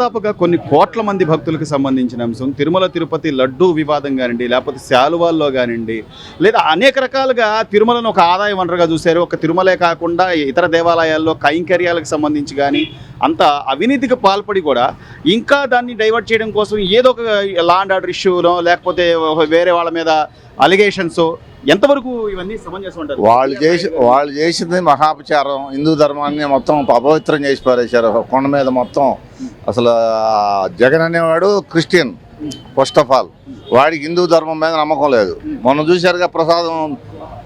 దాదాపుగా కొన్ని కోట్ల మంది భక్తులకు సంబంధించిన అంశం తిరుమల తిరుపతి లడ్డూ వివాదం కానివ్వండి, లేకపోతే శాలువాల్లో కానివ్వండి, లేదా అనేక రకాలుగా తిరుమలను ఒక ఆదాయ వనరుగా చూశారు. ఒక తిరుమలే కాకుండా ఇతర దేవాలయాల్లో కైంకర్యాలకు సంబంధించి కానీ అంత అవినీతికి పాల్పడి కూడా ఇంకా దాన్ని డైవర్ట్ చేయడం కోసం ఏదో ఒక లా అండ్ ఆర్డర్ ఇష్యూనో లేకపోతే వేరే వాళ్ళ మీద అలిగేషన్స్ ఎంతవరకు ఇవన్నీ సమంజసం అంటారు? వాళ్ళు చేసింది మహాపచారం. హిందూ ధర్మాన్ని మొత్తం అపవిత్రం చేసి పారేశారు. కొండ మీద మొత్తం అసలు జగన్ అనేవాడు క్రిస్టియన్. ఫస్ట్ ఆఫ్ ఆల్ వాడికి హిందూ ధర్మం మీద నమ్మకం లేదు. మొన్న చూశారుగా ప్రసాదం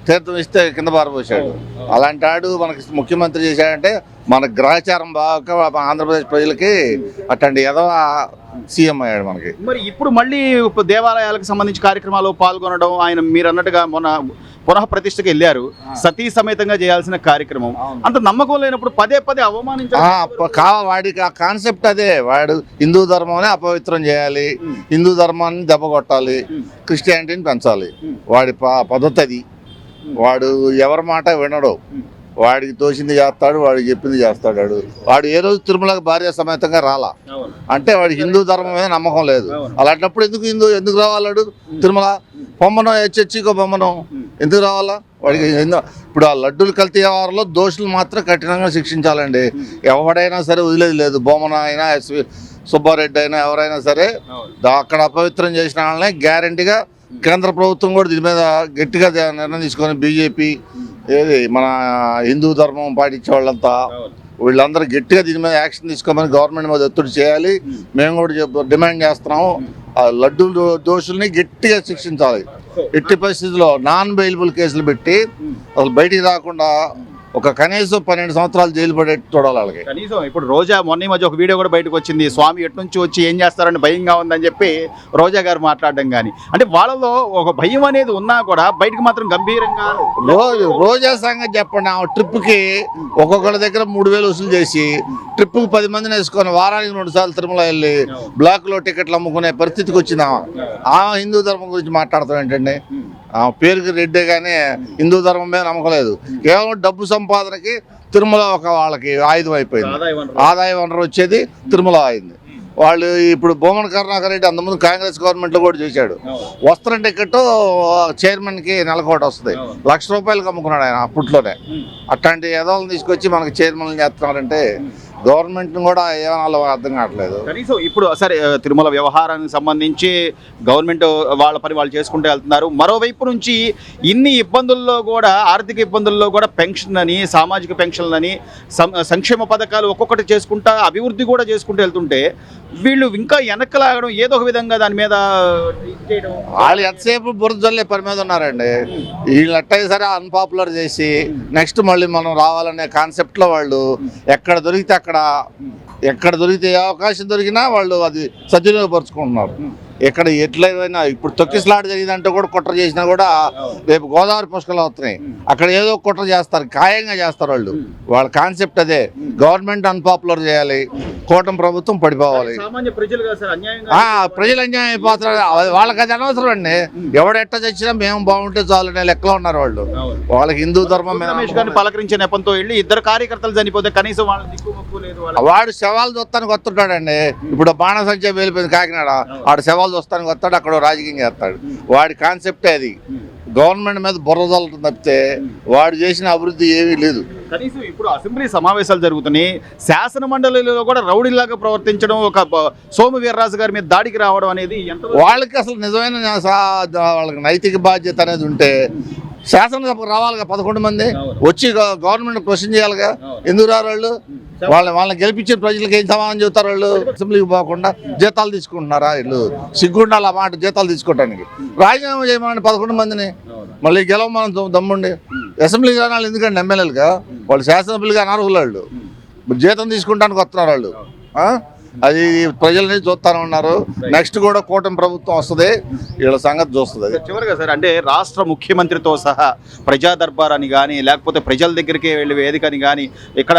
తీర్థం ఇస్తే కింద పారిపోసాడు. అలాంటి వాడు మనకి ముఖ్యమంత్రి చేశాడంటే మన గ్రహచారం బాగా ఆంధ్రప్రదేశ్ ప్రజలకి అట్లాంటి ఏదో సీఎం అయ్యాడు మనకి. మరి ఇప్పుడు మళ్ళీ దేవాలయాలకు సంబంధించి కార్యక్రమాల్లో పాల్గొనడం, ఆయన మీరు అన్నట్టుగా మొన్న పునః ప్రతిష్టకి వెళ్ళారు, సతీ సమేతంగా చేయాల్సిన కార్యక్రమం, అంత నమ్మకం లేనప్పుడు పదే పదే అవమానించాలి. వాడికి ఆ కాన్సెప్ట్ అదే. వాడు హిందూ ధర్మాన్ని అపవిత్రం చేయాలి, హిందూ ధర్మాన్ని దెబ్బ కొట్టాలి, క్రిస్టియానిటీని పెంచాలి. వాడి పద్ధతి అది. వాడు ఎవరి మాట వినడు. వాడికి తోచింది చేస్తాడు, వాడికి చెప్పింది చేస్తాడు. వాడు ఏ రోజు తిరుమలకు భార్య సమేతంగా రాలా అంటే వాడికి హిందూ ధర్మం మీద నమ్మకం లేదు. అలాంటప్పుడు ఎందుకు రావాలాడు తిరుమల? బొమ్మనం హెచ్చెచ్చికో బొమ్మనం ఎందుకు రావాలా వాడికి? ఇప్పుడు ఆ లడ్డూలు కల్తీ వ్యవహారంలో దోషులు మాత్రం కఠినంగా శిక్షించాలండి. ఎవడైనా సరే వదిలేదు లేదు. బొమ్మన అయినా ఎస్వి సుబ్బారెడ్డి అయినా ఎవరైనా సరే అక్కడ అపవిత్రం చేసిన వాళ్ళని గ్యారంటీగా కేంద్ర ప్రభుత్వం కూడా దీని మీద గట్టిగా నిర్ణయం తీసుకొని బీజేపీ ఏది మన హిందూ ధర్మం పాటించే వాళ్ళంతా వీళ్ళందరూ గట్టిగా దీని మీద యాక్షన్ తీసుకోమని గవర్నమెంట్ మీద ఒత్తిడి చేయాలి. మేము కూడా డిమాండ్ చేస్తున్నాము. ఆ లడ్డూ దోషుల్ని గట్టిగా శిక్షించాలి. ఎట్టి పరిస్థితుల్లో నాన్ బెయిలబుల్ కేసులు పెట్టి అసలు బయటికి రాకుండా ఒక కనీసం 12 సంవత్సరాలు జైలు పడేట్టు చూడాలి వాళ్ళకి. కనీసం ఇప్పుడు రోజా మొన్న మధ్య ఒక వీడియో కూడా బయటకు వచ్చింది, స్వామి ఎటు నుంచి వచ్చి ఏం చేస్తారని భయంగా ఉందని చెప్పి రోజా గారు మాట్లాడడం. కానీ అంటే వాళ్ళలో ఒక భయం అనేది ఉన్నా కూడా బయటకు మాత్రం గంభీరంగా రోజా సంగతి చెప్పండి. ఆ ట్రిప్కి ఒక్కొక్కరి దగ్గర 3,000 వసూలు చేసి ట్రిప్కి 10 మందిని వేసుకొని వారానికి 2 సార్లు తిరుమల వెళ్ళి బ్లాక్లో టికెట్లు అమ్ముకునే పరిస్థితికి వచ్చింది. ఆ హిందూ ధర్మం గురించి మాట్లాడతాం ఏంటండి? ఆ పేరుకి రెడ్డే కానీ హిందూ ధర్మం మీద నమ్మకం లేదు. కేవలం డబ్బు సంపాదనకి తిరుమల ఒక వాళ్ళకి ఆయుధం అయిపోయింది. ఆదాయ వనరు వచ్చేది తిరుమల అయింది. వాళ్ళు ఇప్పుడు బొమ్మన కరుణాకర్ రెడ్డి అంతకుముందు కాంగ్రెస్ గవర్నమెంట్లో కూడా చేశాడు. వస్త్రం టికెట్ చైర్మన్కి నెలకోటి వస్తుంది. ₹1,00,000 అమ్ముకున్నాడు ఆయన అప్పట్లోనే. అట్లాంటి ఎదవలను తీసుకొచ్చి మనకి చైర్మన్లు చేస్తున్నారంటే గవర్నమెంట్ కూడా ఏమన్నా అర్థం కావట్లేదు. కనీసం ఇప్పుడు సరే తిరుమల వ్యవహారానికి సంబంధించి గవర్నమెంట్ వాళ్ళ పని వాళ్ళు చేసుకుంటూ వెళ్తున్నారు. మరోవైపు నుంచి ఇన్ని ఇబ్బందుల్లో కూడా ఆర్థిక ఇబ్బందుల్లో కూడా పెన్షన్ అని, సామాజిక పెన్షన్లు అని, సంక్షేమ పథకాలు ఒక్కొక్కటి చేసుకుంటా అభివృద్ధి కూడా చేసుకుంటూ వెళ్తుంటే వీళ్ళు ఇంకా వెనక్కలాగడం, ఏదో ఒక విధంగా దాని మీద వాళ్ళు ఎంతసేపు బురద జల్లే పని మీద ఉన్నారండి. వీళ్ళు ఎట్టయినా సరే అన్పాపులర్ చేసి నెక్స్ట్ మళ్ళీ మనం రావాలనే కాన్సెప్ట్లో వాళ్ళు ఎక్కడ దొరికితే ఏ అవకాశం దొరికినా వాళ్ళు అది సద్వినియోగపరుచుకుంటున్నారు. ఎక్కడ ఎట్లయినా ఇప్పుడు తొక్కిసలాట జరిగిందంటే కూడా కుట్ర చేసినా కూడా రేపు గోదావరి పుష్కరాలు అవుతున్నాయి, అక్కడ ఏదో కుట్ర చేస్తారు, ఖాయంగా చేస్తారు. వాళ్ళ కాన్సెప్ట్ అదే. గవర్నమెంట్ అన్పాపులర్ చేయాలి, కూటమి ప్రభుత్వం పడిపోవాలి. ప్రజలు అన్యాయం అయిపోతున్నారు. వాళ్ళకి అది అనవసరం అండి. ఎవడెట్ట చచ్చినా మేము బాగుంటే చాలు అనే లెక్కలో ఉన్నారు వాళ్ళు. వాళ్ళకి హిందూ ధర్మం మీద పలకరించే నెపంతో వెళ్ళి 2 కార్యకర్తలు చనిపోతే కనీసం వాడు శవాలు చూస్తానికి వస్తుంటాడండి. ఇప్పుడు బాణసంచా వెళ్ళిపోయింది కాకినాడ, ఆడు శవాలు చూస్తానికి వస్తాడు, అక్కడ రాజకీయం చేస్తాడు. వాడి కాన్సెప్టే అది. గవర్నమెంట్ మీద బుర్రదలటం తప్పితే వాడు చేసిన అభివృద్ధి ఏమీ లేదు. కనీసం ఇప్పుడు అసెంబ్లీ సమావేశాలు జరుగుతున్నాయి, శాసన మండలిలో కూడా రౌడీలాగా ప్రవర్తించడం, ఒక సోము వీర్రాజు గారి మీద దాడికి రావడం అనేది వాళ్ళకి అసలు నిజమైన వాళ్ళకి నైతిక బాధ్యత అనేది ఉంటే శాసనసభకు రావాలిగా 11 మంది వచ్చి గవర్నమెంట్ క్వశ్చన్ చేయాలిగా. ఎందుకు రారు వాళ్ళని గెలిపించిన ప్రజలకు ఏం సమాధానం చెబుతారు? వాళ్ళు అసెంబ్లీకి పోకుండా జీతాలు తీసుకుంటున్నారా? వీళ్ళు సిగ్గుండాలి ఆ మాట జీతాలు తీసుకోవడానికి. రాజీనామా చేయమని 11 మందిని మళ్ళీ గెలవమని దమ్ముండి అసెంబ్లీకి రావాలి. ఎందుకంటే ఎమ్మెల్యేలుగా వాళ్ళు శాసనసభ్యులుగా అనర్హులు. వాళ్ళు జీతం తీసుకుంటానికి వస్తున్నారు వాళ్ళు. అది ప్రజలని చూస్తానే ఉన్నారు. నెక్స్ట్ కూడా కూటమి ప్రభుత్వం వస్తుంది, వీళ్ళ సంగతి చూస్తుంది. చివరిగా సార్, అంటే రాష్ట్ర ముఖ్యమంత్రితో సహా ప్రజా దర్బార్ అని కానీ, లేకపోతే ప్రజల దగ్గరికి వెళ్ళి వేదిక అని కానీ, ఇక్కడ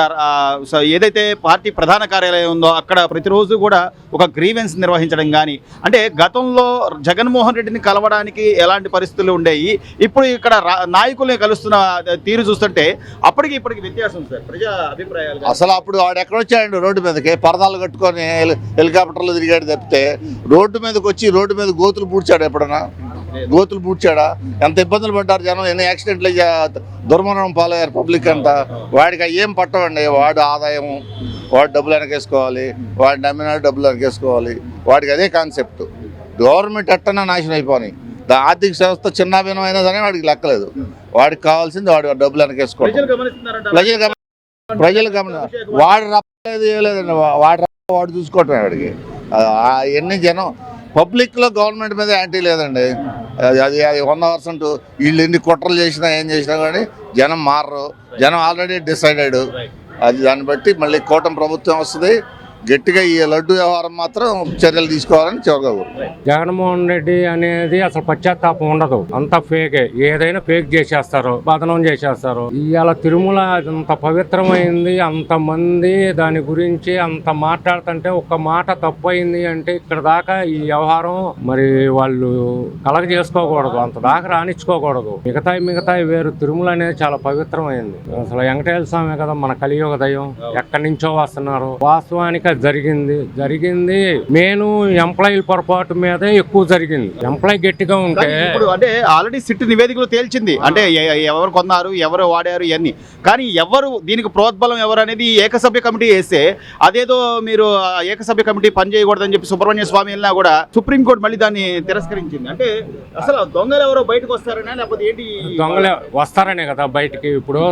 ఏదైతే పార్టీ ప్రధాన కార్యాలయం ఉందో అక్కడ ప్రతిరోజు కూడా ఒక గ్రీవెన్స్ నిర్వహించడం కానీ, అంటే గతంలో జగన్మోహన్ రెడ్డిని కలవడానికి ఎలాంటి పరిస్థితులు ఉండేవి, ఇప్పుడు ఇక్కడ నాయకుల్ని కలుస్తున్న తీరు చూస్తుంటే అప్పటికి ఇప్పటికి వ్యత్యాసం సార్ ప్రజా అభిప్రాయాలు కానీ. అసలు అప్పుడు వాడు ఎక్కడొచ్చాడు రోడ్డు మీదకి పరదాలు కట్టుకొని హెలికాప్టర్లు తిరిగాడు తప్పితే రోడ్డు మీదకి వచ్చి రోడ్డు మీద గోతులు పూడ్చాడు ఎప్పుడన్నా? గోతులు పూడ్చాడా? ఎంత ఇబ్బందులు పడ్డారు జనం, ఎన్ని యాక్సిడెంట్లు దుర్మరణం పాలయ్యారు పబ్లిక్ అంతా. వాడికి ఏం పట్టవండి. వాడు ఆదాయం, వాడు డబ్బులు వెనకేసుకోవాలి, వాడు నమ్మినాడు డబ్బులు వెనకేసుకోవాలి. వాడికి అదే కాన్సెప్ట్. గవర్నమెంట్ ఎట్టన్నా నాశనం అయిపోయి ఆర్థిక వ్యవస్థ చిన్నాభిన్నం అయినా సరే వాడికి లెక్కలేదు. వాడికి కావాల్సింది వాడు డబ్బులు వెనకేసుకోవాలి. ప్రజలు వాడు రప్పలేదు ఏం లేదండి. వాడు చూసుకోవటం వాడికి ఎన్ని జనం పబ్లిక్లో గవర్నమెంట్ మీద యాంటీ లేదండి. అది 100% వీళ్ళు ఎన్ని కుట్రలు చేసినా ఏం చేసినా కానీ జనం మారరు. జనం ఆల్రెడీ డిసైడెడ్. అది దాన్ని బట్టి మళ్ళీ కూటమి ప్రభుత్వం వస్తుంది. గట్టిగా ఈ లడ్డు వ్యవహారం మాత్రం చర్యలు తీసుకోవాలని చివరిగా జగన్మోహన్ రెడ్డి అనేది అసలు పశ్చాత్తాపం ఉండదు. అంత ఫేకే. ఏదైనా ఫేక్ చేసేస్తారు, బదనం చేసేస్తారు. ఇవాళ తిరుమల అంత పవిత్రమైంది, అంతమంది దాని గురించి అంత మాట్లాడుతుంటే ఒక్క మాట తప్పు అయింది అంటే ఇక్కడ దాకా ఈ వ్యవహారం మరి వాళ్ళు కలగ చేసుకోకూడదు, అంత దాకా రాణించుకోకూడదు. మిగతాయి వేరు. తిరుమల అనేది చాలా పవిత్రమైంది. అసలు వెంకటేశ్వర స్వామి కదా మన కలియుగ దైవం. ఎక్కడి నుంచో వస్తున్నారు. వాస్తవానికి జరిగింది మెయిన్ ఎంప్లాయీల పొరపాటు మీదే ఎక్కువ జరిగింది. ఎంప్లాయీ గట్టిగా ఉంటే ఇప్పుడు అంటే ఆల్రెడీ సిట్ నివేదికలో తేల్చింది. అంటే ఎవరు కొన్నారు, ఎవరు వాడారు ఇవన్నీ. కానీ ఎవరు దీనికి ప్రోద్బలం ఎవరు అనేది ఏకసభ్య కమిటీ వేస్తే అదేదో మీరు ఏకసభ్య కమిటీ పనిచేయకూడదని చెప్పి సుబ్రహ్మణ్య స్వామి వెళ్ళినా కూడా సుప్రీంకోర్టు మళ్ళీ దాన్ని తిరస్కరించింది. అంటే అసలు దొంగలు ఎవరో బయటకు వస్తారనే లేకపోతే ఏంటి? దొంగలు వస్తారనే కదా బయటికి. ఇప్పుడు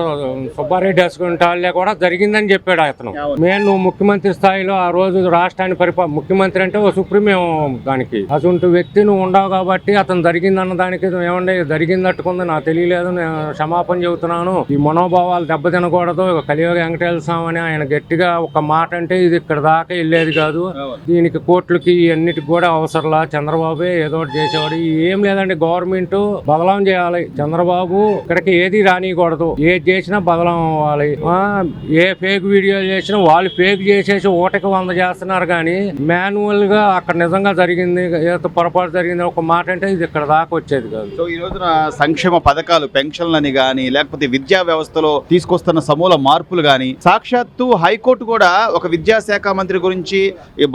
సుబ్బారెడ్డి వేసుకుంటే కూడా జరిగిందని చెప్పాడు అతను. నేను ముఖ్యమంత్రి స్థాయిలో ఆ రోజు రాష్ట్రాన్ని ముఖ్యమంత్రి అంటే ఓ సుప్రీం దానికి అటువంటి వ్యక్తి నువ్వు ఉండవు కాబట్టి అతను జరిగిందన్న దానికి ఏమంటే జరిగిందట్టుకుంది నాకు తెలియలేదు, నేను క్షమాపణ చెబుతున్నాను, ఈ మనోభావాలు దెబ్బతినకూడదు, కలియుగ వెంకటేశ్వర స్వామి అని ఆయన గట్టిగా ఒక మాట అంటే ఇది ఇక్కడ దాకా వెళ్ళేది కాదు. దీనికి కోర్టులకి అన్నిటికి కూడా అవసరంలా. చంద్రబాబే ఏదో ఒకటి చేసేవాడు. ఏం లేదండి, గవర్నమెంట్ బదలాం చేయాలి. చంద్రబాబు ఇక్కడికి ఏది రానియకూడదు. ఏది చేసినా బదలాం అవ్వాలి. ఏ ఫేక్ వీడియోలు చేసినా వాళ్ళు ఫేక్ చేసేసి ఓటకి 100 చేస్తున్నారు. కానీ మాన్యువల్ గా అక్కడ నిజంగా జరిగింది, ఏదో పొరపాటు జరిగింది ఒక మాట అంటే ఇది ఇక్కడ దాకా వచ్చేది కాదు. సో ఈ రోజున సంక్షేమ పథకాలు, పెన్షన్లని కానీ లేకపోతే విద్యా వ్యవస్థలో తీసుకొస్తున్న సమూల మార్పులు కానీ సాక్షాత్తు హైకోర్టు కూడా ఒక విద్యాశాఖ మంత్రి గురించి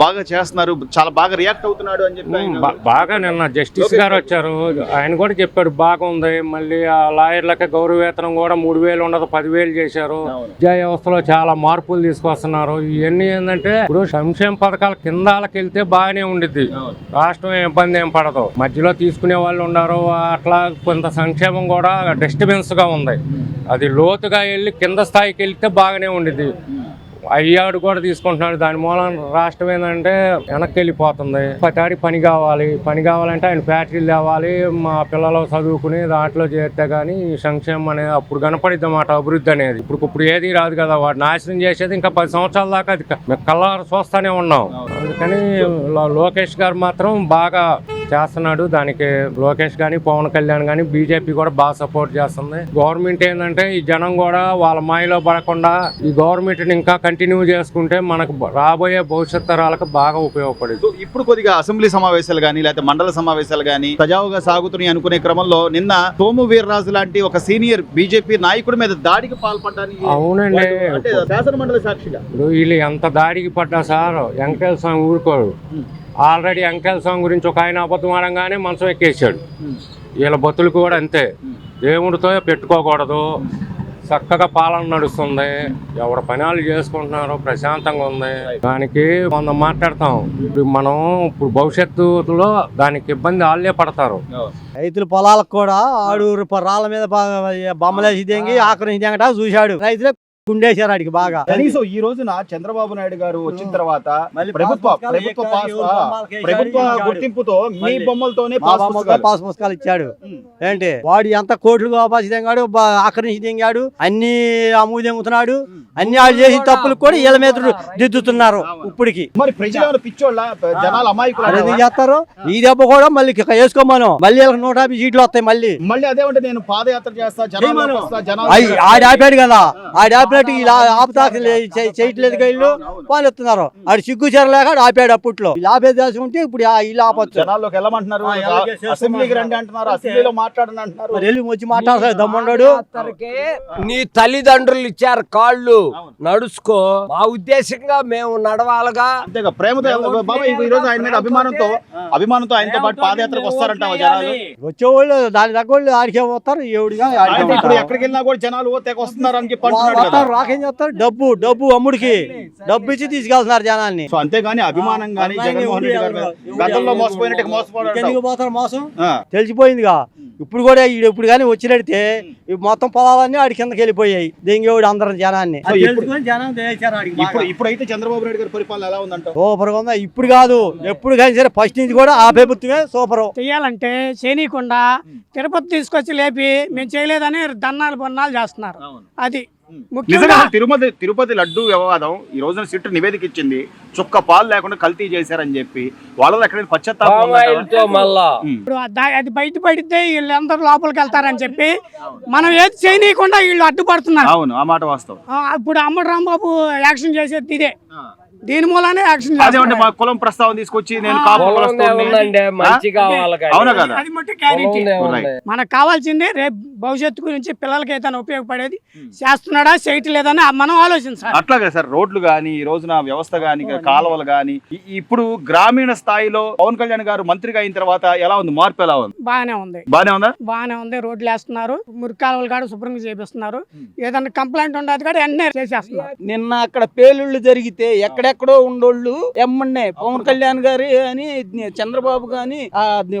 బాగా చేస్తున్నారు, చాలా బాగా రియాక్ట్ అవుతున్నాడు అని చెప్పి బాగా నిన్న జస్టిస్ గారు వచ్చారు, ఆయన కూడా చెప్పాడు బాగుంది. మళ్ళీ ఆ లాయర్లకి గౌరవ వేతనం కూడా 3,000 ఉండదు 10,000 చేశారు. విద్యా వ్యవస్థలో చాలా మార్పులు తీసుకొస్తున్నారు. ఇవన్నీ ఏంటంటే ఇప్పుడు సంక్షేమ పథకాల కిందాలకు వెళ్తే బాగానే ఉండిద్ది, రాష్ట్రం ఇబ్బంది ఏం పడదు. మధ్యలో తీసుకునే వాళ్ళు ఉన్నారు. అట్లా కొంత సంక్షేమం కూడా డిస్టర్బెన్స్ గా ఉంది. అది లోతుగా వెళ్ళి కింద స్థాయికి వెళ్తే బాగానే ఉండిద్ది. అయ్యాడు కూడా తీసుకుంటున్నాడు. దాని మూలం రాష్ట్రం ఏంటంటే వెనక్కి వెళ్ళిపోతుంది. ప్రతివాడికి పని కావాలంటే ఆయన ఫ్యాక్టరీలు తేవాలి, మా పిల్లలు చదువుకుని దాంట్లో చేస్తే గానీ సంక్షేమం అనేది అప్పుడు కనపడిద్ది అన్నమాట. అభివృద్ధి అనేది ఇప్పుడు ఏది రాదు కదా. వాడు నాశనం చేసేది ఇంకా 10 సంవత్సరాల దాకా అది కళ్ళారు చూస్తానే ఉన్నాం. అందుకని లోకేష్ గారు మాత్రం బాగా చేస్తున్నాడు. దానికి లోకేష్ గాని పవన్ కళ్యాణ్ గాని బీజేపీ కూడా బాగా సపోర్ట్ చేస్తుంది. గవర్నమెంట్ ఏంటంటే ఈ జనం కూడా వాళ్ళ మాయలో పడకుండా ఈ గవర్నమెంట్ ఇంకా కంటిన్యూ చేసుకుంటే మనకు రాబోయే భవిష్యత్ తరాలకు బాగా ఉపయోగపడేది. ఇప్పుడు కొద్దిగా అసెంబ్లీ సమావేశాలు కానీ లేకపోతే మండల సమావేశాలు కానీ సజావుగా సాగుతున్నాయి అనుకునే క్రమంలో నిన్న సోము వీర్రాజు లాంటి ఒక సీనియర్ బీజేపీ నాయకుడి మీద దాడికి పాల్పడడానికి అవునండి శాసన మండలి సాక్షిగా ఇప్పుడు వీళ్ళు ఎంత దాడికి పడ్డా సార్ వెంకటేశ్వర స్వామి ఊరుకోడు. ఆల్రెడీ వెంకటేశ్వర స్వామి గురించి ఒక ఆయన అబద్ధం ఆడంగానే మనసు ఎక్కేసాడు. వీళ్ళ బతులకు కూడా అంతే. దేవుడితో పెట్టుకోకూడదు. చక్కగా పాలన నడుస్తుంది, ఎవరి పనాలు చేసుకుంటున్నారు, ప్రశాంతంగా ఉంది. దానికి మనం మాట్లాడతాం. మనం ఇప్పుడు భవిష్యత్తులో దానికి ఇబ్బంది వాళ్ళే పడతారు. రైతుల పొలాలకు కూడా ఆడూరు రాళ్ళ మీద బొమ్మలేసి దెంగి ఆక్రమించట చూశాడు. రైతులే గుండేశారు ఆడికి బాగా. కనీసం ఈ రోజున చంద్రబాబు నాయుడు గారు వచ్చిన తర్వాత ప్రభుత్వ గుర్తింపుతో మీ బొమ్మలతోనే పాస్ పుస్తకాలు ఇచ్చాడు. ఏంటి వాడు ఎంత కోట్లు కాపాసి తెంగాడు, ఆక్రమించి తెంగాడు, అన్ని అమ్ము తెంగుతున్నాడు. అన్ని ఆడు చేసిన తప్పులు కూడా వీళ్ళ మీద దిద్దుతున్నారు. ఇప్పటికి మరి ప్రజలు పిచ్చోళ్ళ జనాలు అమాయకులు ఎందుకు చేస్తారు? ఈ దెబ్బ కూడా మళ్ళీ వేసుకోమను. మళ్ళీ 150 సీట్లు వస్తాయి. మళ్ళీ అదే ఉంటే నేను పాదయాత్ర చేస్తా, ఆడి ఆపాడు కదా. ఆడి ఆపి ఆపినట్టు ఇలా ఆపుతాకి చేయట్లేదు ఇల్లు వాళ్ళు ఎత్తున్నారు. ఆడు సిగ్గు చెరలేక ఆపాడు అప్పట్లో. ఇలా ఆపేదాల్సి ఉంటే ఇప్పుడు ఇల్లు ఆపచ్చు. జనాల్లోకి వెళ్ళమంటున్నారు, అసెంబ్లీకి రండి అంటున్నారు, అసెంబ్లీలో మాట్లాడని అంటున్నారు. వెళ్ళి వచ్చి మాట్లాడాలి దమ్మున్నాడు. నీ తల్లిదండ్రులు ఇచ్చారు కాళ్ళు నడుచుకో, మా ఉద్దేశంగా మేము నడవాలగా. అంతేగా ప్రేమతో బాబా ఈ రోజు ఆయన మీద అభిమానంతో ఆయనతో పాటు పాదయాత్రకు వస్తారంటావా జనాలు? వచ్చేవాళ్ళు దాని తగ్గోళ్ళు ఆడికే పోతారు. ఏడుగా ఇప్పుడు ఎక్కడికి వెళ్ళినా కూడా జనాలు తెగ వస్తున్నారు అని చెప్పి అంటున్నాడు కదా. రాకేం చేస్తారు? డబ్బు అమ్ముడికి డబ్బు ఇచ్చి తీసుకెళ్తున్నారు జనాన్ని. సో అంతేగాని అభిమానం గానీ జగన్మోహన్ రెడ్డి గారి మీద గతంలో మోసపోయినట్టు మోసపోవడం ఎందుకు పోతారు? మోసం తెలిసిపోయిందిగా. ఇప్పుడు కూడా ఇప్పుడు కానీ వచ్చినడితే మొత్తం పొలాలన్నీ ఆడి కిందకి వెళ్ళిపోయాయి. దెంగేవాడు అందరం జనాన్ని. ఇప్పుడైతే చంద్రబాబు నాయుడు గారి పరిపాలన ఎలా ఉందంట? సూపర్ గా ఉందా? ఇప్పుడు కాదు ఎప్పుడు కానీ సరే ఫస్ట్ నుంచి కూడా ఆ ప్రభుత్వమే సూపర్. చెయ్యాలంటే చేయనీయకుండా తిరుపతి తీసుకొచ్చి లేపి మేము చేయలేదని దన్నాలు బొన్నాలు చేస్తున్నారు. అది నిజంగా తిరుపతి లడ్డు వివాదం ఈ రోజున సిట్ నివేదిక ఇచ్చింది. చుక్క పాలు లేకుండా కల్తీ చేశారని చెప్పి వాళ్ళలో ఎక్కడైనా పశ్చాత్తాపం ఇప్పుడు అది బయట పడితే వీళ్ళందరూ లోపలికి వెళ్తారని చెప్పి మనం ఏది చేయనీయకుండా వీళ్ళు అడ్డుపడుతున్నారు. అవును, ఆ మాట వాస్తవం. ఇప్పుడు అమ్మడు రాంబాబు యాక్షన్ చేసేది ఇదే. దీని మూలనే యాక్షన్ అదేమంటే మా కులం ప్రస్తావన తీసుకొచ్చి నేను అవునా కదా? అది మట్టి క్లారిటీ. మనకు కావాల్సింది రేపు భవిష్యత్తు గురించి పిల్లలకి ఏదైనా ఉపయోగపడేది చేస్తున్నాడా చేయట్లేదని మనం ఆలోచించాలి. అట్లాగే సార్ రోడ్లు గానీ ఈ రోజున వ్యవస్థ గానీ కాలువలు గానీ ఇప్పుడు గ్రామీణ స్థాయిలో పవన్ కళ్యాణ్ గారు మంత్రిగా అయిన తర్వాత ఎలా ఉంది? మార్పు ఎలా ఉంది? బాగానే ఉంది. బాగానే ఉంది. రోడ్లు వేస్తున్నారు, మురికి కాలువలు కాడ శుభ్రంగా చేపిస్తున్నారు. ఏదైనా కంప్లైంట్ ఉండదు కూడా వెంటనే చేసేస్తున్నారు. నిన్న అక్కడ పేలుళ్ళు జరిగితే ఎక్కడెక్కడో ఉండోళ్ళు ఎమ్మన్నే పవన్ కళ్యాణ్ గారి అని చంద్రబాబు గాని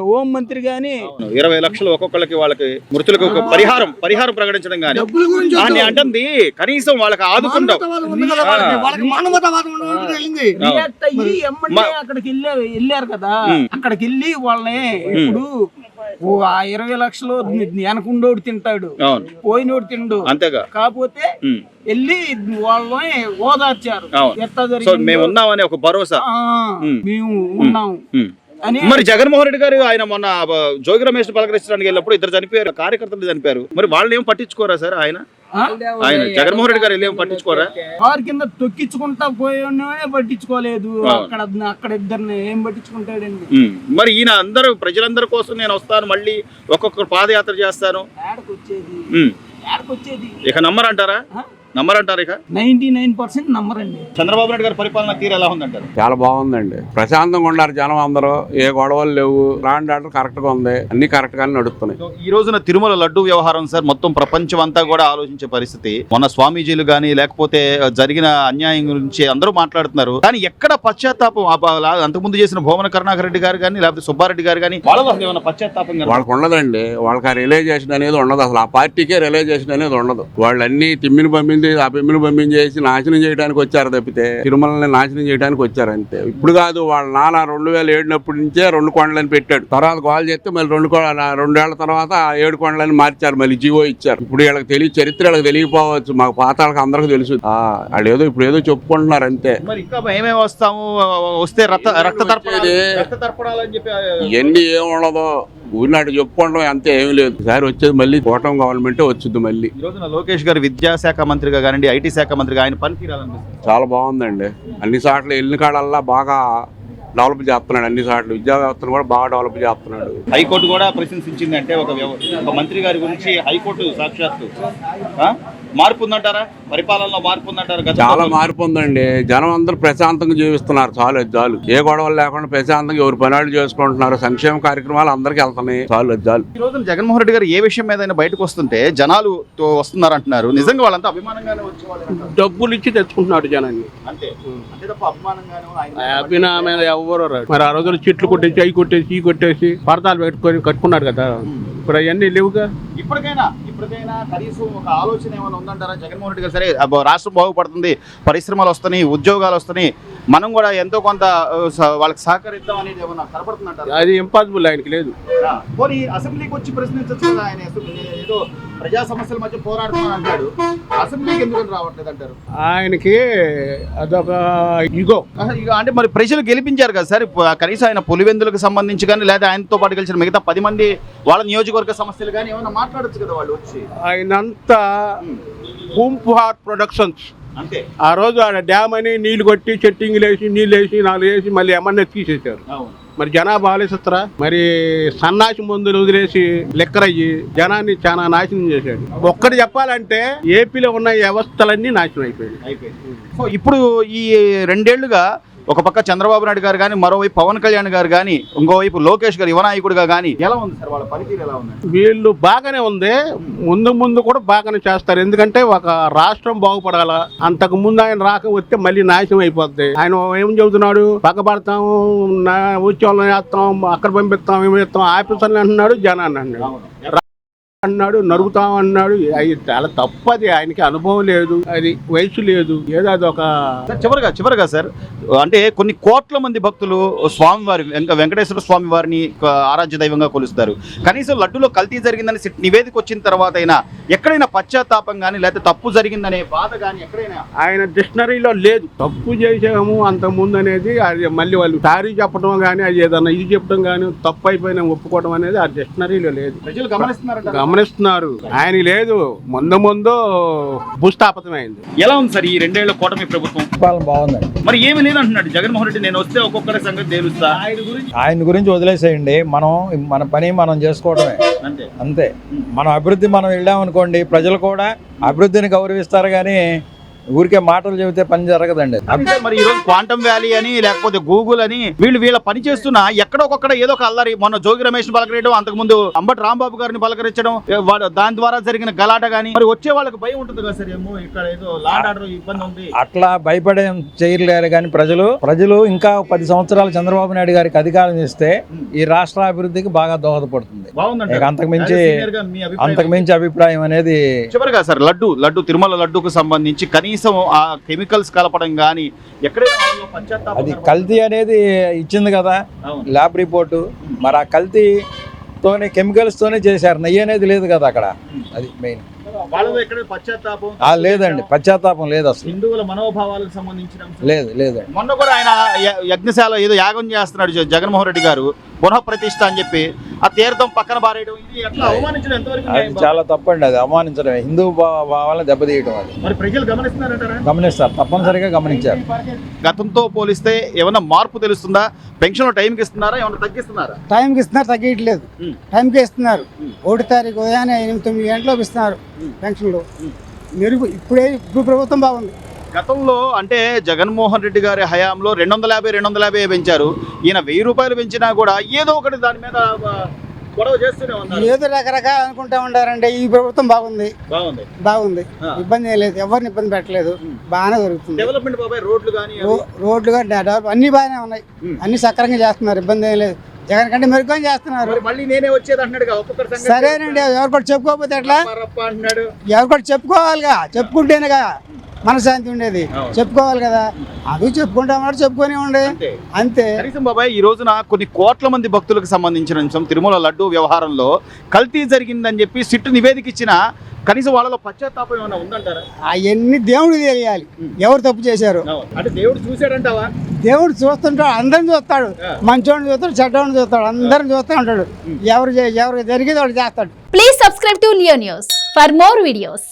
హోం మంత్రి గాని 20 లక్షలు ఒక్కొక్కరికి వాళ్ళకి మృతులకు పరిహారం ప్రకటించడం గానీ అంటుంది. కనీసం వాళ్ళకి ఆదుకుంటాం అక్కడికి వెళ్ళారు కదా. అక్కడికి వెళ్ళి వాళ్ళని ఇప్పుడు ఆ 20 లక్షలు వెనకుండోడు తింటాడు, పోయినోడు తిండు. అంతేగా. కాకపోతే వెళ్ళి వాళ్ళని ఓదార్చారు. మేము ఉన్నామని ఒక భరోసా. మేము ఉన్నాం అని. మరి జగన్మోహన్ రెడ్డి గారు ఆయన మొన్న జోగి రమేష్ పలకరించడానికి వెళ్ళినప్పుడు 2 చనిపోయారు, కార్యకర్తలు చనిపోయారు. మరి వాళ్ళని ఏం పట్టించుకోరా సార్? ఆయన జగన్మోహన్ రెడ్డి గారు వెళ్ళి ఏం పట్టించుకోరా? కారు కింద తొక్కించుకుంటా పోయేవాడినే పట్టించుకోలేదు. అక్కడ ఇద్దరిని ఏం పట్టించుకుంటాడండి. మరి ఈయన అందరూ ప్రజలందరి కోసం నేను వస్తాను, మళ్ళీ ఒక్కొక్కరు పాదయాత్ర చేస్తాను. ఇక నమ్మరంటారా? ఇక 99% నమ్మరండి. చంద్రబాబు నాయుడు గారి పరిపాలన తీరు ఎలా ఉందంటారు? చాలా బాగుందండి. ప్రశాంతంగా ఉన్నారు జనం అందరూ. ఏ గొడవలు లేవు. లాండ్ ఆర్డర్ కరెక్ట్ గా ఉంది. అన్ని కరెక్ట్ గానే నడుస్తున్నాయి. ఈ రోజున తిరుమల లడ్డు వ్యవహారం సార్ మొత్తం ప్రపంచం అంతా కూడా ఆలోచించే పరిస్థితి. మొన్న స్వామీజీలు గానీ లేకపోతే జరిగిన అన్యాయం గురించి అందరూ మాట్లాడుతున్నారు. కానీ ఎక్కడ పశ్చాత్తాపం? అంతకుముందు చేసిన భువన కరుణాకర్ రెడ్డి గారు కానీ లేకపోతే సుబ్బారెడ్డి గారు కానీ వాళ్ళ ఏమైనా పశ్చాత్తాపం? వాళ్ళకి ఉండదండి. వాళ్ళకి ఆ రియలైజేషన్ అనేది ఉండదు. అసలు ఆ పార్టీకే రియలైజేషన్ అనేది ఉండదు. వాళ్ళన్నీ తిమ్మిని పంపింది ఆ పెమ్మిని పంపించేసి నాశనం చేయడానికి వచ్చారు తప్పితే తిరుమలని నాశనం చేయడానికి వచ్చారు అంతే. ఇప్పుడు కాదు, వాళ్ళ నాన్న 2007 నుంచే 2 కొండలని పెట్టాడు. తర్వాత గోల్ చేస్తే మళ్ళీ 2 ఏళ్ల తర్వాత 7 కొండలని మార్చారు, మళ్ళీ జీవో ఇచ్చారు. ఇప్పుడు వీళ్ళకి చరిత్ర వీళ్ళకి తెలియకపోవచ్చు, మాకు పాతాలకు అందరికి తెలుసు. వాళ్ళు ఇప్పుడు ఏదో చెప్పుకుంటున్నారు అంతే. ఇవన్నీ ఏమి ఉండదు. ఊరినాడు చెప్పుకోవడం అంతే, ఏమి లేదు. ఈసారి వచ్చేది మళ్ళీ కూటమి గవర్నమెంటే వచ్చింది. మళ్ళీ ఈ రోజున లోకేష్ గారు విద్యాశాఖ మంత్రిగా కానీ ఐటీ శాఖ మంత్రిగా ఆయన పనితీరాలనిపిస్తుంది. చాలా బాగుందండి. అన్ని సార్లు వెళ్ళిన కాడల్లా బాగా డెవలప్ చేస్తున్నాడు. అన్ని సార్లు విద్యా వ్యవస్థను కూడా బాగా డెవలప్ చేస్తున్నాడు. హైకోర్టు కూడా ప్రశంసించింది. అంటే ఒక మంత్రి గారి గురించి హైకోర్టు సాక్షాత్తు మార్పు ఉందంటారా? పరిపాలనలో మార్పు ఉందంటారా? చాలా మార్పు ఉందండి. జనం అందరూ ప్రశాంతంగా జీవిస్తున్నారు. చాలు ఏ గొడవలు లేకుండా ప్రశాంతంగా ఎవరు పనులు చేసుకుంటున్నారు. సంక్షేమ కార్యక్రమాలు అందరికి వెళ్తున్నాయి. చాలు. ఈ రోజున జగన్మోహన్ రెడ్డి గారు ఏ విషయం మీద బయటకు వస్తుంటే జనాలు వస్తున్నారు అంటున్నారు. నిజంగా వాళ్ళంతా అభిమానంగానే వచ్చేవాళ్ళు. డబ్బులు ఇచ్చి తెచ్చుకుంటున్నాడు జనాన్ని అంతే తప్ప అభిమానంగానే ఎవరు. మరి ఆ రోజులు చెట్లు కొట్టేసి అవి కొట్టేసి ఈ కొట్టేసి పరదాలు పెట్టుకొని కట్టుకున్నాడు కదా. ఇప్పుడు అవన్నీ లేవుగా. ఇప్పటికైనా కనీసం ఒక ఆలోచన ఏమైనా ఉందంటారా జగన్మోహన్ రెడ్డి గారు? సరే రాష్ట్రం బాగుపడుతుంది, పరిశ్రమలు వస్తున్నాయి, ఉద్యోగాలు వస్తున్నాయి, మనం కూడా ఎంతో కొంత వాళ్ళకి సహకరిద్దాం అనేది ఏమన్నా కనపడుతుందంటారా? అది ఇంపాసిబుల్, ఆయనకి లేదు. పోనీ అసెంబ్లీకి వచ్చి ప్రశ్నించచ్చు కదా. ఆయన ఏదో ప్రజా సమస్యల మధ్య పోరాడుతున్నాను అంటాడు. అసెంబ్లీకి ఎందుకు రావట్లేదు అంటారు? ఆయనకి అదొక ఇగో. అంటే మరి ప్రజలు గెలిపించారు కదా సార్. కనీసం ఆయన పులివెందులకు సంబంధించి కానీ లేదా ఆయనతో పాటు గెలిచిన మిగతా 10 మంది వాళ్ళ నియోజకవర్గ సమస్యలు కానీ ఏమైనా మాట్లాడచ్చు కదా వాళ్ళు వచ్చి. ఆయనంతా పూంపుహార్ ప్రొడక్షన్స్ అంతే. ఆ రోజు ఆ డ్యామ్ అని నీళ్లు కొట్టి చెట్టింగ్లు వేసి నీళ్ళు వేసి 4 వేసి మళ్ళీ ఏమన్నా తీసేశారు. మరి జనాభా ఆలోచిస్తారా? మరి సన్నాసి మందులు వదిలేసి లెక్కరయ్యి జనాన్ని చాలా నాశనం చేశాడు. ఒక్కటి చెప్పాలంటే ఏపీలో ఉన్న వ్యవస్థలన్నీ నాశనం అయిపోయాయి. సో ఇప్పుడు ఈ 2 ఏళ్లుగా ఒక పక్క చంద్రబాబు నాయుడు గారు కానీ, మరోవైపు పవన్ కళ్యాణ్ గారు కానీ, ఇంకోవైపు లోకేష్ గారు యువనాయకుడిగా కానీ ఎలా ఉంది సార్ వాళ్ళ పనితీరు ఎలా ఉంది? వీళ్ళు బాగానే ఉంది, ముందు కూడా బాగానే చేస్తారు. ఎందుకంటే ఒక రాష్ట్రం బాగుపడాల. అంతకు ముందు ఆయన రాక వస్తే మళ్ళీ నాశనం అయిపోద్ది. ఆయన ఏం చెబుతున్నాడు? పక్కపడతాము, వచ్చే వాళ్ళని వేస్తాం, అక్కడ పంపిస్తాం, ఏమి చేస్తాం, ఆఫీసర్ని అంటున్నాడు, జనాన్ని అన్నాడు, నరుగుతాం అన్నాడు. అది చాలా తప్పది. ఆయనకి అనుభవం లేదు, అది వయసు లేదు, ఏదో అది ఒక చివరిగా సార్, అంటే కొన్ని కోట్ల మంది భక్తులు స్వామివారి వెంకటేశ్వర స్వామి వారిని ఆరాధ్య దైవంగా కొలుస్తారు. కనీసం లడ్డులో కల్తీ జరిగిందని నివేదిక వచ్చిన తర్వాత అయినా ఎక్కడైనా పశ్చాత్తాపం కానీ లేకపోతే తప్పు జరిగిందనే బాధ కానీ ఎక్కడైనా ఆయన డిక్షనరీలో లేదు. తప్పు చేసాము అంత ముందు అనేది అది మళ్ళీ వాళ్ళు సారీ చెప్పడం కానీ, అది ఏదన్నా ఇది చెప్పడం కానీ, తప్పు అయిపోయినా ఒప్పుకోవడం అనేది ఆ డిక్షనరీలో లేదు. ప్రజలు గమనిస్తున్నారు. ఆయన లేదు, ముందు భూస్థాపితమైంది. ఎలా ఉంది సార్ ఈ 2 ఏళ్ల కూటమి ప్రభుత్వం పాలన బాగుందండి. మరి ఏమి లేదంటున్నాడు జగన్మోహన్ రెడ్డి, నేను వస్తే ఒక్కొక్కరి సంగతి తేలుస్తా. ఆయన గురించి వదిలేసేయండి, మన పని మనం చేసుకోవడమే అంతే. మనం అభివృద్ధి మనం వెళ్ళామనుకోండి, ప్రజలు కూడా అభివృద్ధిని గౌరవిస్తారు కానీ ఊరికే మాటలు చెబితే పని జరగదండి. మరి ఈ రోజు క్వాంటమ్ వ్యాలీ అని లేకపోతే గూగుల్ అని వీళ్ళ పని చేస్తున్నా ఎక్కడొక్కడ ఏదో ఒక అల్లరి. మొన్న జోగి రమేష్ పలకరించడం, అంతకుముందు అంబటి రాంబాబు గారిని పలకరించడం, దాని ద్వారా జరిగిన గలాట గానీ మరి వచ్చే వాళ్ళకి భయం ఉంటుంది కదా సార్, ఏమో ఇక్కడ ఏదో లాండ్ ఆర్డర్ ఇబ్బంది ఉంది అట్లా భయపడే చేయలేరు. కానీ ప్రజలు ఇంకా 10 సంవత్సరాలు చంద్రబాబు నాయుడు గారికి అధికారం ఇస్తే ఈ రాష్ట్ర అభివృద్ధికి బాగా దోహదపడుతుంది. అంతకుమించి అభిప్రాయం అనేది. చివరిగా సార్ లడ్డు తిరుమల లడ్డుకు సంబంధించి కనీసం ఆ కెమికల్స్ కలపడం కానీ ఎక్కడైనా అది కల్తీ అనేది ఇచ్చింది కదా ల్యాబ్ రిపోర్టు. మరి ఆ కల్తీతోనే కెమికల్స్ తోనే చేశారు, నెయ్యి అనేది లేదు కదా అక్కడ. అది మెయిన్. లేదండి, పశ్చాత్తాపం లేదు అసలు. హిందువుల మనోభావాలకు సంబంధించిన లేదు. మొన్న కూడా ఆయన యజ్ఞశాల ఏదో యాగం చేస్తున్నాడు జగన్మోహన్ రెడ్డి గారు, పునః ప్రతిష్ఠ అని చెప్పి ఆ తీర్థం పక్కన పారేయడం, ఇది ఎట్లా అవమానించడం ఎంతవరకు? అది చాలా తప్పండి, అది అవమానించడమే, హిందూ భావాలను దెబ్బతీయడం. అది మరి ప్రజలు గమనిస్తున్నారంటారా? గమనిస్తారు, తప్పనిసరిగా గమనించారు. గతంతో పోలిస్తే ఏమన్నా మార్పు తెలుస్తుందా? పెన్షన్ టైంకి ఇస్తున్నారా, ఏమన్నా తగ్గిస్తున్నారా? టైంకి ఇస్తున్నారు, తగ్గట్లేదు. టైంకి ఇస్తున్నారు. 1 తారీఖు ఉదయాన్నే 8-9 గంటలకు ఇస్తున్నారు పెన్షన్లు. ఇప్పుడు ప్రభుత్వం బాగుంది. గతంలో అంటే జగన్మోహన్ రెడ్డి గారి హయాంలో 250 పెంచారు. ఈయన 1000 రూపాయలు పెంచినా కూడా ఏదో ఒకటి దాని మీద గొడవ చేస్తూనే ఉన్నారు. ఏదో రకరకాల అనుకుంటా ఉండారంటే ఈ ప్రభుత్వం బాగుంది. ఇబ్బంది ఏం లేదు, ఎవరిని ఇబ్బంది పెట్టలేదు, బాగానే జరుగుతుంది. డెవలప్మెంట్ బాబాయ్, రోడ్లు కానీ అన్ని బాగానే ఉన్నాయి, అన్ని సక్రంగా చేస్తున్నారు, ఇబ్బంది ఏం లేదు. జగన్ కంటే మెరుగ్గా చేస్తున్నారు. మళ్ళీ నేనే వచ్చేది అంటున్నాడు. సరేనండి, ఎవరు కూడా చెప్పుకోకపోతే ఎట్లా? ఎవరు కూడా చెప్పుకోవాలిగా, చెప్పుకుంటేనేగా మనశ్శాంతి ఉండేది. చెప్పుకోవాలి కదా, అది చెప్పుకుంటామన్నాడు, చెప్పుకొని ఉండే అంతే. బాబాయ్, ఈ రోజున కొన్ని కోట్ల మంది భక్తులకు సంబంధించిన అంశం తిరుమల లడ్డు వ్యవహారంలో కల్తీ జరిగిందని చెప్పి సిట్టు నివేదిక ఇచ్చిన కనీసం వాళ్ళలో పశ్చాత్తాపం ఏమైనా ఉందంటారా? అవన్నీ దేవుడికి తెలియాలి ఎవరు తప్పు చేశారు. అంటే దేవుడు చూశాడంటావా? దేవుడు చూస్తుంటాడు, అందరిని చూస్తాడు, మంచోడిని చూస్తాడు, చెడ్డోడిని చూస్తాడు, అందరిని చూస్తూ ఉంటాడు. ఎవరు జరిగేది వాడు చేస్తాడు. Please subscribe to Leo news for more videos.